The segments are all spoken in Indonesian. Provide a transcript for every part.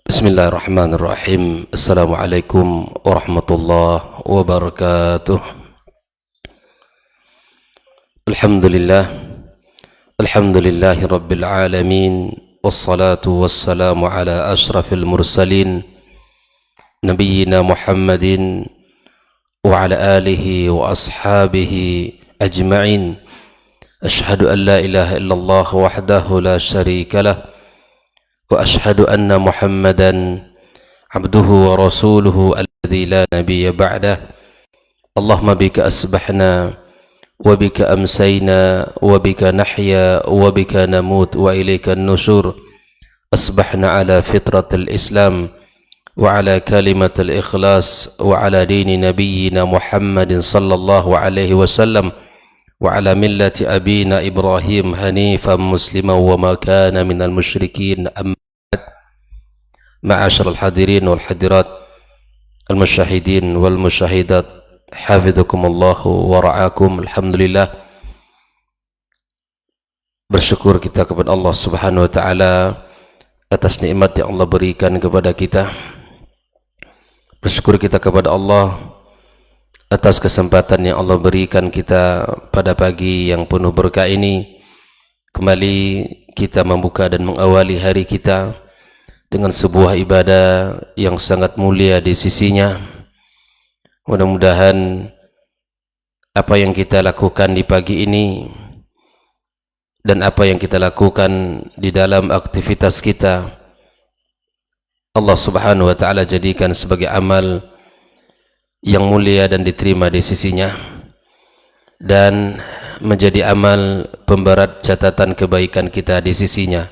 Bismillahirrahmanirrahim. Assalamualaikum warahmatullahi wabarakatuh. Alhamdulillah. Alhamdulillahi rabbil alamin. Wassalatu wassalamu ala ashrafil mursalin nabiyyina Muhammadin wa ala alihi wa ashabihi ajma'in. Ashhadu an la ilaha illallah wahdahu la syarika lah wa ashhadu anna Muhammadan abduhu wa rasuluhu alladzi la nabiyya ba'dah. Allahumma bika asbahna wa bika amsayna wa bika nahya wa bika namut wa ilayka an-nusyur. Asbahna ala fitratil Islam wa ala kalimatil ikhlas wa ala dini nabiyyina Muhammadin sallallahu alaihi wasallam wa ala millati abina Ibrahim hanifan musliman wa ma kana minal musyrikin. Ma'asyiral hadirin wal hadirat, al musyahidin wal musyahidat, hafizakumullah wa ra'akum. Alhamdulillah, bersyukur kita kepada Allah Subhanahu wa taala atas nikmat yang Allah berikan kepada kita. Bersyukur kita kepada Allah atas kesempatan yang Allah berikan kita pada pagi yang penuh berkah ini. Kembali kita membuka dan mengawali hari kita dengan sebuah ibadah yang sangat mulia di sisinya. Mudah-mudahan apa yang kita lakukan di pagi ini dan apa yang kita lakukan di dalam aktivitas kita, Allah Subhanahu wa taala jadikan sebagai amal yang mulia dan diterima di sisinya, dan menjadi amal pemberat catatan kebaikan kita di sisinya.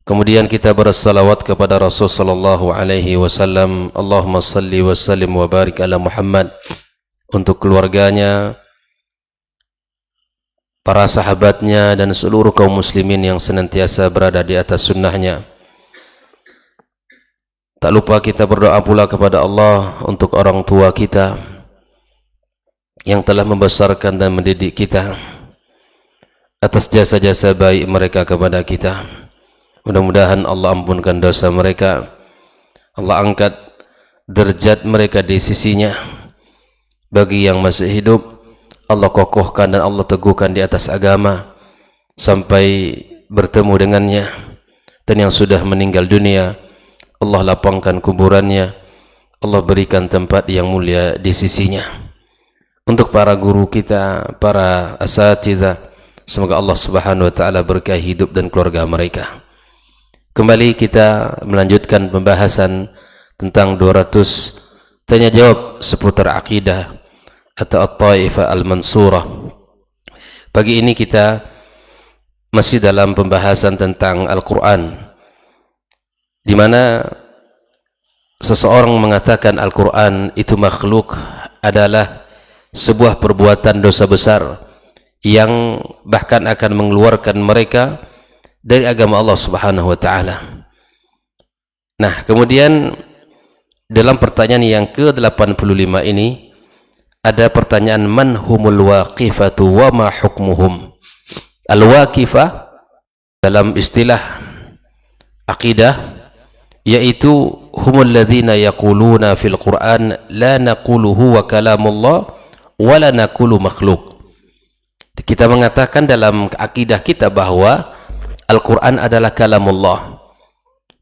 Kemudian kita bersalawat kepada Rasul sallallahu alaihi wasallam. Allahumma salli wa sallim wa barik ala Muhammad, untuk keluarganya, para sahabatnya, dan seluruh kaum muslimin yang senantiasa berada di atas sunnahnya. Tak lupa kita berdoa pula kepada Allah untuk orang tua kita yang telah membesarkan dan mendidik kita, atas jasa-jasa baik mereka kepada kita. Mudah-mudahan Allah ampunkan dosa mereka, Allah angkat derajat mereka di sisinya. Bagi yang masih hidup, Allah kokohkan dan Allah teguhkan di atas agama sampai bertemu dengannya. Dan yang sudah meninggal dunia, Allah lapangkan kuburannya, Allah berikan tempat yang mulia di sisinya. Untuk para guru kita, para asatidzah, semoga Allah Subhanahu wa taala berkahi hidup dan keluarga mereka. Kembali kita melanjutkan pembahasan tentang 200 tanya jawab seputar akidah atau At-Taifah Al-Mansurah. Pagi ini kita masih dalam pembahasan tentang Al-Quran, di mana seseorang mengatakan Al-Quran itu makhluk adalah sebuah perbuatan dosa besar yang bahkan akan mengeluarkan mereka dari agama Allah Subhanahu wa taala. Nah, kemudian dalam pertanyaan yang ke-85 ini ada pertanyaan, man humul waqifatu wa ma hukmuhum. Al-waqifah dalam istilah akidah yaitu humul ladzina yaquluna fil Qur'an la naquluhu wa kalamullah wa la naqulu makhluk. Kita mengatakan dalam akidah kita bahwa Al-Quran adalah kalamullah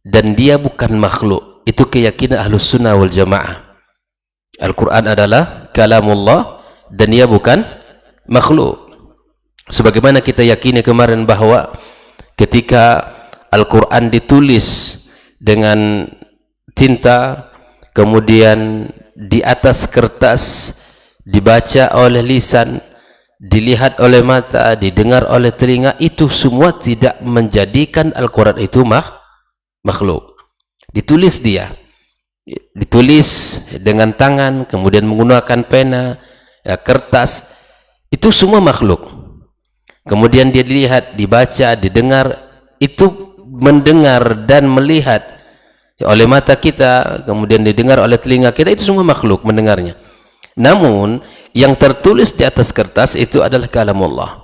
dan dia bukan makhluk. Itu keyakinan Ahlus Sunnah wal Jamaah. Al-Quran adalah kalamullah dan dia bukan makhluk. Sebagaimana kita yakini kemarin bahwa ketika Al-Quran ditulis dengan tinta, kemudian di atas kertas, dibaca oleh lisan, dilihat oleh mata, didengar oleh telinga, itu semua tidak menjadikan Al-Quran itu makhluk. Ditulis dengan tangan, kemudian menggunakan pena, kertas, itu semua makhluk. Kemudian dia dilihat, dibaca, didengar, itu mendengar dan melihat oleh mata kita, kemudian didengar oleh telinga kita, itu semua makhluk mendengarnya. Namun yang tertulis di atas kertas itu adalah kalamullah.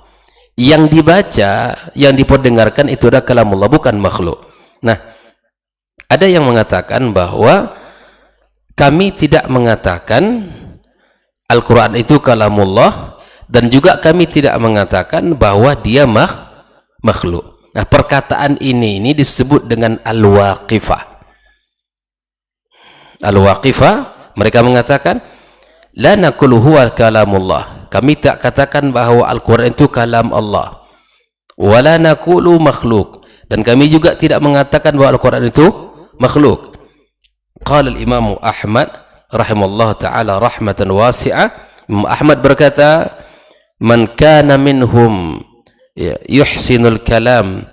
Yang dibaca, yang diperdengarkan itu adalah kalamullah, bukan makhluk. Nah, Ada yang mengatakan bahwa kami tidak mengatakan Al-Quran itu kalamullah, dan juga kami tidak mengatakan bahwa dia makhluk. Nah, perkataan ini disebut dengan al-waqifah. Al-waqifah, mereka mengatakan la naqulu huwa kalamullah, kami tak katakan bahwa Al-Quran itu kalam Allah, wala naqulu makhluk, dan kami juga tidak mengatakan bahwa Al-Quran itu makhluk. Qala al-Imam Ahmad rahimallahu ta'ala rahmatan wasi'ah, Imam Ahmad berkata, man kana minhum yuhsinul kalam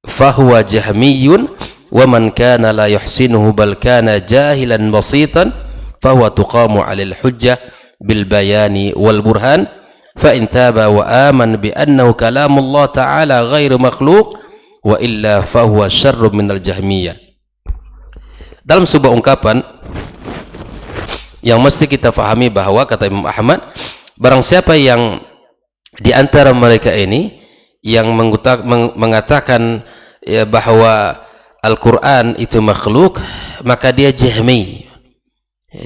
fahuwa jahmiyun, wa man kana la yuhsinuhu bal kana jahilan basitan fahuwa tuqamu 'alal hujjah bil bayani wal burhan, fa in taba wa aman bi annahu kalamullah ta'ala ghairu makhluq wa illa fahuwa syarrun minal jahmiyah. Dalam sebuah ungkapan yang mesti kita fahami bahwa, kata Imam Ahmad, barang siapa yang di antara mereka ini yang mengatakan ya, bahwa Al-Quran itu makhluk, maka dia jahmi.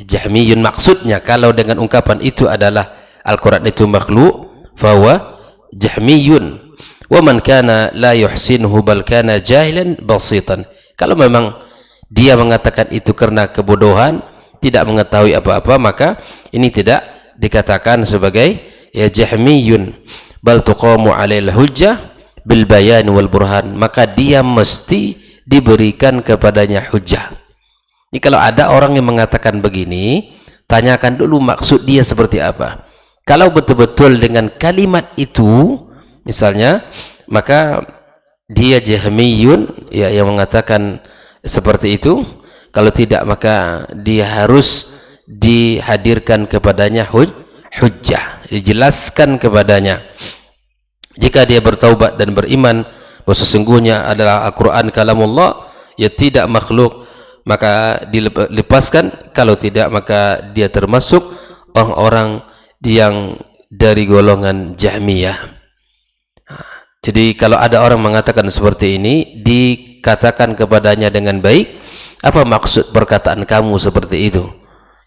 Jahmiyun maksudnya kalau dengan ungkapan itu adalah Al-Quran itu makhluk, fahuwa jahmiyun. Wa man kana la yuhsinuhu bal kana jahilan basitan. Kalau memang dia mengatakan itu karena kebodohan, tidak mengetahui apa-apa, maka ini tidak dikatakan sebagai ya jahmiyun, bal tuqamu 'alail hujjah bil bayan wal burhan, maka dia mesti diberikan kepadanya hujjah. Ini kalau ada orang yang mengatakan begini, tanyakan dulu maksud dia seperti apa. Kalau betul-betul dengan kalimat itu misalnya, maka dia jahmiyun ya, yang mengatakan seperti itu. Kalau tidak, maka dia harus dihadirkan kepadanya hujjah, dijelaskan kepadanya. Jika dia bertaubat dan beriman bahwa sesungguhnya adalah Al-Quran kalamullah, ya tidak makhluk, maka dilepaskan. Kalau tidak, maka dia termasuk orang-orang yang dari golongan Jahmiyah. Jadi kalau ada orang mengatakan seperti ini, dikatakan kepadanya dengan baik, apa maksud perkataan kamu seperti itu?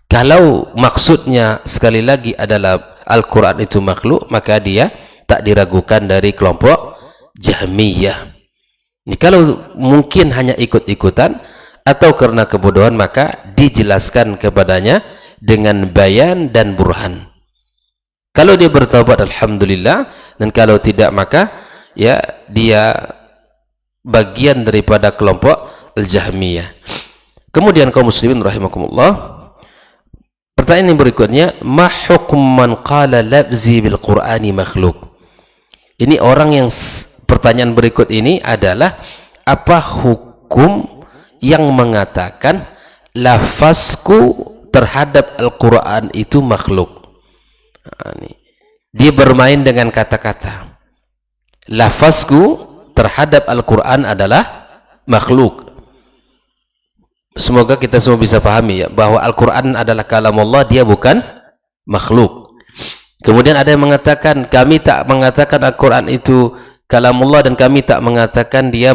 Kalau maksudnya sekali lagi adalah Al-Quran itu makhluk, maka dia tak diragukan dari kelompok Jahmiyah. Ini kalau mungkin hanya ikut-ikutan atau karena kebodohan, maka dijelaskan kepadanya dengan bayan dan burhan. Kalau dia bertaubat, alhamdulillah, dan kalau tidak, maka ya dia bagian daripada kelompok Al-Jahmiyah. Kemudian kaum muslimin rahimakumullah, pertanyaan yang berikutnya, ma hukum man qala lafzi bil Qur'ani makhluk. Ini orang yang pertanyaan berikut ini adalah, apa hukum yang mengatakan lafazku terhadap Al-Quran itu makhluk? Dia bermain dengan kata-kata. Lafazku terhadap Al-Quran adalah makhluk. Semoga kita semua bisa pahami ya, bahwa Al-Quran adalah kalamullah, dia bukan makhluk. Kemudian ada yang mengatakan, kami tak mengatakan Al-Quran itu kalamullah dan kami tak mengatakan dia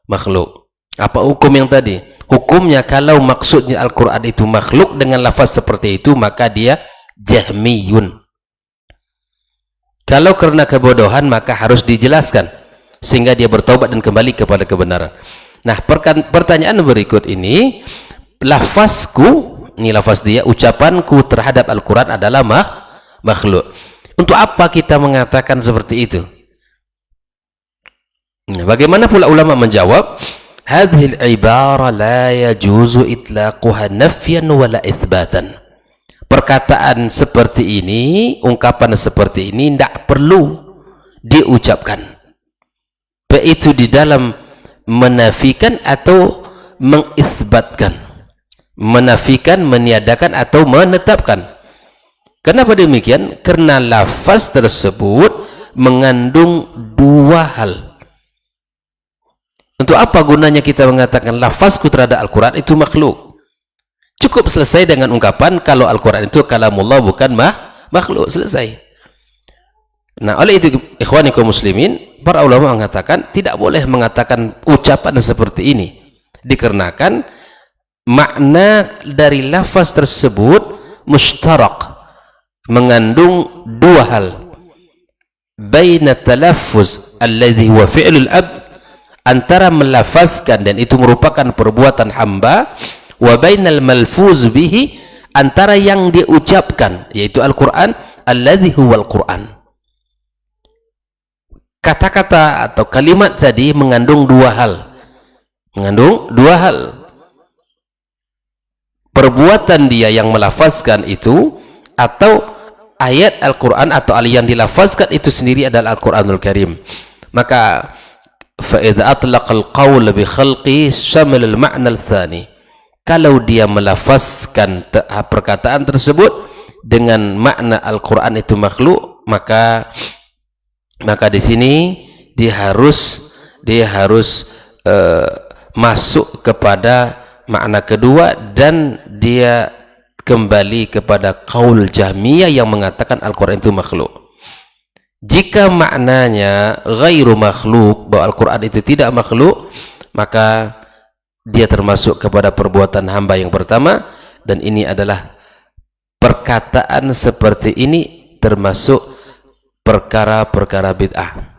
makhluk. Apa hukum yang tadi? Hukumnya kalau maksudnya Al-Quran itu makhluk dengan lafaz seperti itu, maka dia jahmiyun. Kalau karena kebodohan, maka harus dijelaskan sehingga dia bertaubat dan kembali kepada kebenaran. Nah, pertanyaan berikut ini, lafazku, ini lafaz dia, ucapanku terhadap Al-Quran adalah makhluk. Untuk apa kita mengatakan seperti itu? Nah, bagaimana pula ulama menjawab? Hadhil ibara la yajuzu itlaquha nafyan wala itsbatan. Perkataan seperti ini, ungkapan seperti ini tidak perlu diucapkan. Baik itu di dalam menafikan atau mengisbatkan, menafikan, meniadakan atau menetapkan. Kenapa demikian? Karena lafaz tersebut mengandung dua hal. Untuk apa gunanya kita mengatakan lafazku terhadap Al-Quran itu makhluk? Cukup selesai dengan ungkapan kalau Al-Quran itu kalamullah bukan makhluk, selesai. Nah, oleh itu ikhwani kaum muslimin, para ulama mengatakan tidak boleh mengatakan ucapan seperti ini. Dikarenakan makna dari lafaz tersebut mushtarak, mengandung dua hal, baina talaffuz alladhi huwa fi'lul abd, antara melafazkan dan itu merupakan perbuatan hamba, wa bainal malfuz bihi, antara yang diucapkan yaitu Al-Quran, alladhi huwal Quran. Kata-kata atau kalimat tadi mengandung dua hal, perbuatan dia yang melafazkan itu, atau ayat Al-Quran atau yang dilafazkan itu sendiri adalah Al-Quranul Karim. Maka فَإِذَا أَطْلَقَ الْقَوْلَ بِخَلْقِهِ شَمِلَ الْمَعْنَى الثَّانِي, kalau dia melafazkan perkataan tersebut dengan makna Al-Quran itu makhluk, maka di sini dia harus masuk kepada makna kedua, dan dia kembali kepada qaul Jahmiyah yang mengatakan Al-Quran itu makhluk. Jika maknanya ghairu makhluk, bahwa Al-Quran itu tidak makhluk, maka dia termasuk kepada perbuatan hamba yang pertama, dan ini adalah perkataan seperti ini termasuk perkara-perkara bid'ah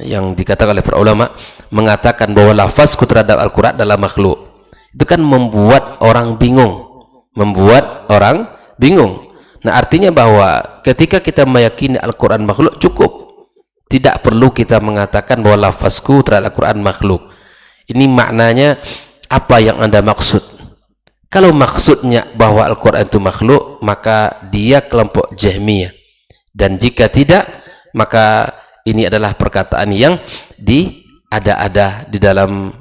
yang dikatakan oleh para ulama, mengatakan bahwa lafazku terhadap Al-Quran adalah makhluk. Itu kan membuat orang bingung. Nah, artinya bahwa ketika kita meyakini Al-Quran makhluk cukup, tidak perlu kita mengatakan bahwa lafazku terhadap Al-Quran makhluk. Ini maknanya apa yang Anda maksud? Kalau maksudnya bahwa Al-Quran itu makhluk, maka dia kelompok Jahmiyah, dan jika tidak, maka ini adalah perkataan yang diada-ada di dalam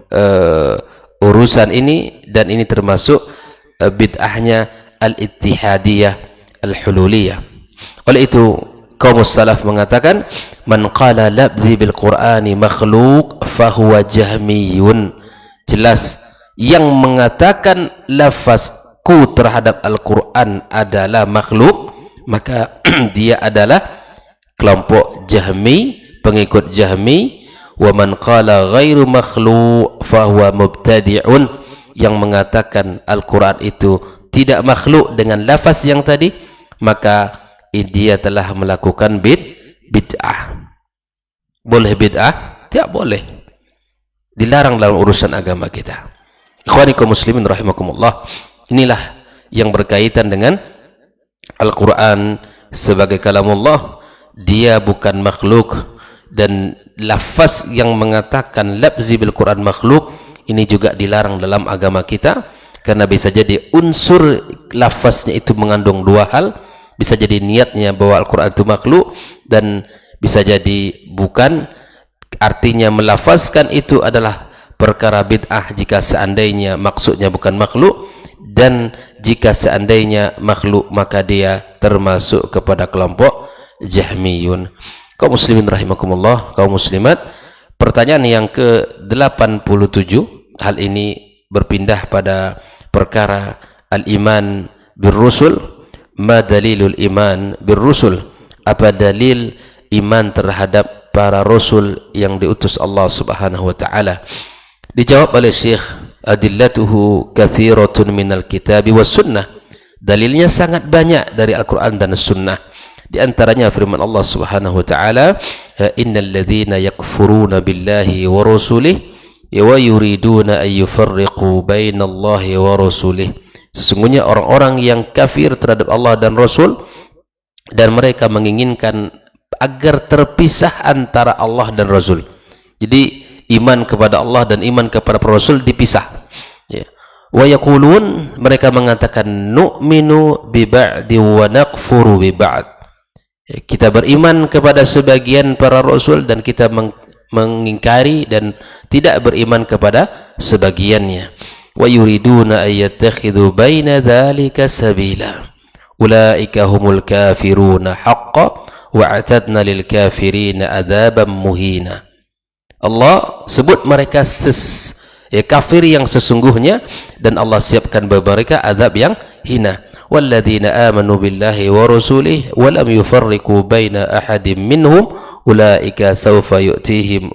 urusan ini, dan ini termasuk bid'ahnya al-ittihadiyah al-hululiyah. Oleh itu kaum salaf mengatakan, man qala labdhi bil Qur'ani makhluk fahuwa jahmiyun. Jelas, yang mengatakan lafazku terhadap Al-Quran adalah makhluk, maka dia adalah kelompok Jahmi, pengikut Jahmi. Wa man qala ghairu makhluk fahuwa mubtadi'un, yang mengatakan Al-Quran itu tidak makhluk dengan lafaz yang tadi, maka dia telah melakukan bid'ah. Boleh bid'ah? Tidak boleh, dilarang dalam urusan agama kita. Ikhwanikum muslimin rahimakumullah, inilah yang berkaitan dengan Al-Quran sebagai kalamullah. Dia bukan makhluk, dan lafaz yang mengatakan labzi bil Quran makhluk ini juga dilarang dalam agama kita, karena bisa jadi unsur lafaznya itu mengandung dua hal, bisa jadi niatnya bahwa Al-Quran itu makhluk, dan bisa jadi bukan. Artinya melafazkan itu adalah perkara bid'ah jika seandainya maksudnya bukan makhluk, dan jika seandainya makhluk maka dia termasuk kepada kelompok Jahmiyun. Kaum muslimin rahimakumullah, kaum muslimat, pertanyaan yang ke-87, hal ini berpindah pada perkara al-iman bir-rusul. Ma dalilul iman bir-rusul? Apa dalil iman terhadap para rasul yang diutus Allah Subhanahu wa taala? Dijawab oleh Syekh, adillatuhu katsiratun minal kitabi was sunnah. Dalilnya sangat banyak dari Al-Qur'an dan Sunnah. Di antaranya firman Allah Subhanahu wa taala, innal ladzina yakfuruna billahi wa rusulihi wa yuriduna an yufarriqu bainallahi wa rusulihi. Sesungguhnya orang-orang yang kafir terhadap Allah dan Rasul, dan mereka menginginkan agar terpisah antara Allah dan Rasul. Jadi iman kepada Allah dan iman kepada Rasul dipisah. Ya. Wa yaqulun, mereka mengatakan nu'minu bi ba'di wa nakfuru bi ba'd. Kita beriman kepada sebagian para rasul dan kita mengingkari dan tidak beriman kepada sebagiannya. Wa yuriduna ay yattakhidhu baina dzalika sabila. Ulaika humul kafiruna haqqan wa a'tadna lil kafirina adzaban muhina. Allah sebut mereka kafir yang sesungguhnya, dan Allah siapkan bagi mereka azab yang hina. Walladzina amanu billahi wa rasulihi wa lam yufarriqu baina ahadin minhum ulaika sawfa yu'tihim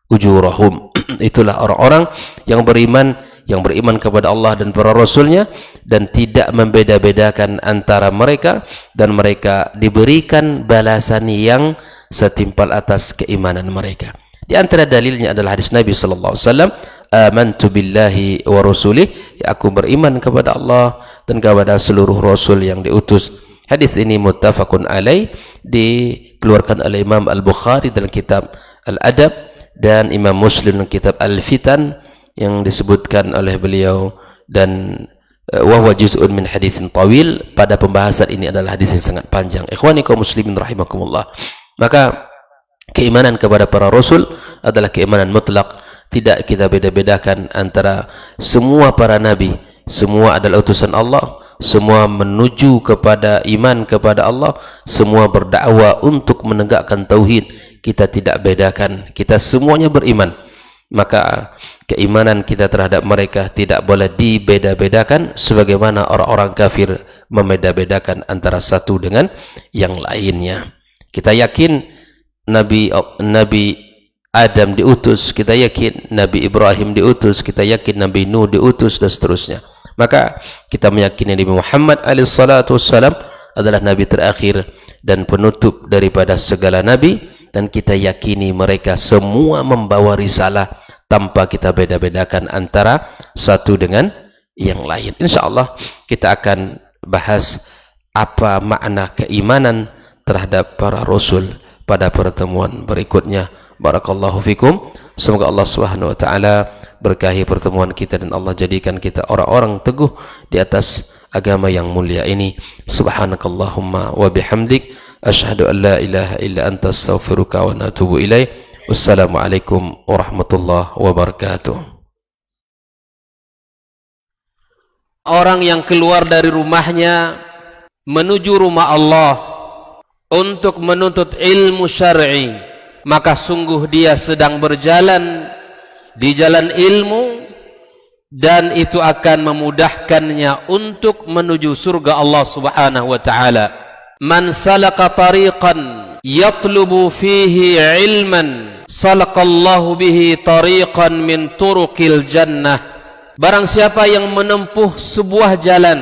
ujurahum. Itulah orang-orang yang beriman yang beriman kepada Allah dan para Rasulnya, dan tidak membeda-bedakan antara mereka, dan mereka diberikan balasan yang setimpal atas keimanan mereka. Di antara dalilnya adalah hadis Nabi sallallahu alaihi wasallam, amantu billahi wa rasulih, ya, aku beriman kepada Allah dan kepada seluruh rasul yang diutus. Hadis ini muttafaqun alaih, dikeluarkan oleh Imam Al-Bukhari dalam kitab Al-Adab dan Imam Muslim dalam kitab Al-Fitan yang disebutkan oleh beliau, dan wahwa juz'un min hadisin tawil, pada pembahasan ini adalah hadis yang sangat panjang. Ikhwani kaum muslimin rahimakumullah. Maka keimanan kepada para rasul adalah keimanan mutlak, tidak kita beda-bedakan antara semua para nabi. Semua adalah utusan Allah, semua menuju kepada iman kepada Allah, semua berdakwah untuk menegakkan tauhid. Kita tidak bedakan, kita semuanya beriman. Maka keimanan kita terhadap mereka tidak boleh dibeda-bedakan sebagaimana orang-orang kafir membeda-bedakan antara satu dengan yang lainnya. Kita yakin Nabi Adam diutus, kita yakin Nabi Ibrahim diutus, kita yakin Nabi Nuh diutus, dan seterusnya. Maka kita meyakini Nabi Muhammad alaihissalam adalah Nabi terakhir dan penutup daripada segala Nabi, dan kita yakini mereka semua membawa risalah tanpa kita beda-bedakan antara satu dengan yang lain. InsyaAllah kita akan bahas apa makna keimanan terhadap para rasul pada pertemuan berikutnya. Barakallahu fikum. Semoga Allah Subhanahu wa taala berkahi pertemuan kita dan Allah jadikan kita orang-orang teguh di atas agama yang mulia ini. Subhanakallahumma wa bihamdik, asyhadu an la ilaha illa anta, astaghfiruka wa atubu ilaik. Wassalamualaikum warahmatullahi wabarakatuh. Orang yang keluar dari rumahnya menuju rumah Allah untuk menuntut ilmu syar'i, maka sungguh dia sedang berjalan di jalan ilmu, dan itu akan memudahkannya untuk menuju surga Allah Subhanahu wa taala. Man salaka tariqan yatlubu fihi ilman, salaqallahu bihi tariqan min turuqil jannah. Barang siapa yang menempuh sebuah jalan,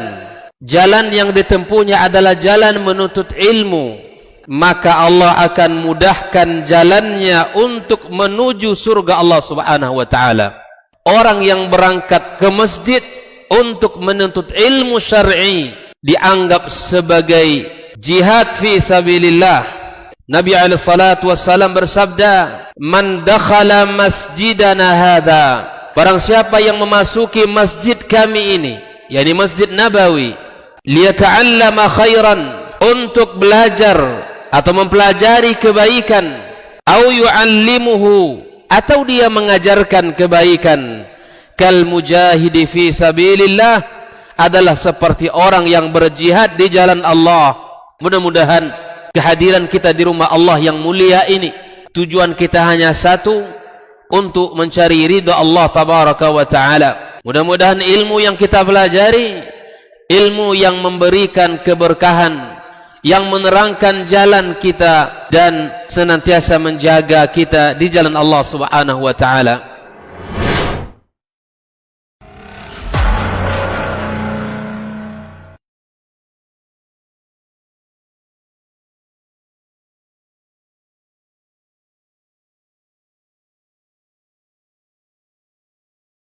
jalan yang ditempuhnya adalah jalan menuntut ilmu, maka Allah akan mudahkan jalannya untuk menuju surga Allah Subhanahu wa taala. Orang yang berangkat ke masjid untuk menuntut ilmu syar'i dianggap sebagai jihad fi sabilillah. Nabi alaihi salatu wassalam bersabda, "Man dakhala masjidana hadza", barang siapa yang memasuki masjid kami ini, yakni Masjid Nabawi, liyata'allama khairan, untuk belajar atau mempelajari kebaikan, au yu'allimuhu, atau dia mengajarkan kebaikan, kal mujahidi fi sabilillah, adalah seperti orang yang berjihad di jalan Allah. Mudah-mudahan kehadiran kita di rumah Allah yang mulia ini, tujuan kita hanya satu, untuk mencari ridha Allah tabaraka wa taala. Mudah-mudahan ilmu yang kita pelajari, ilmu yang memberikan keberkahan, yang menerangkan jalan kita dan senantiasa menjaga kita di jalan Allah Subhanahu wa taala.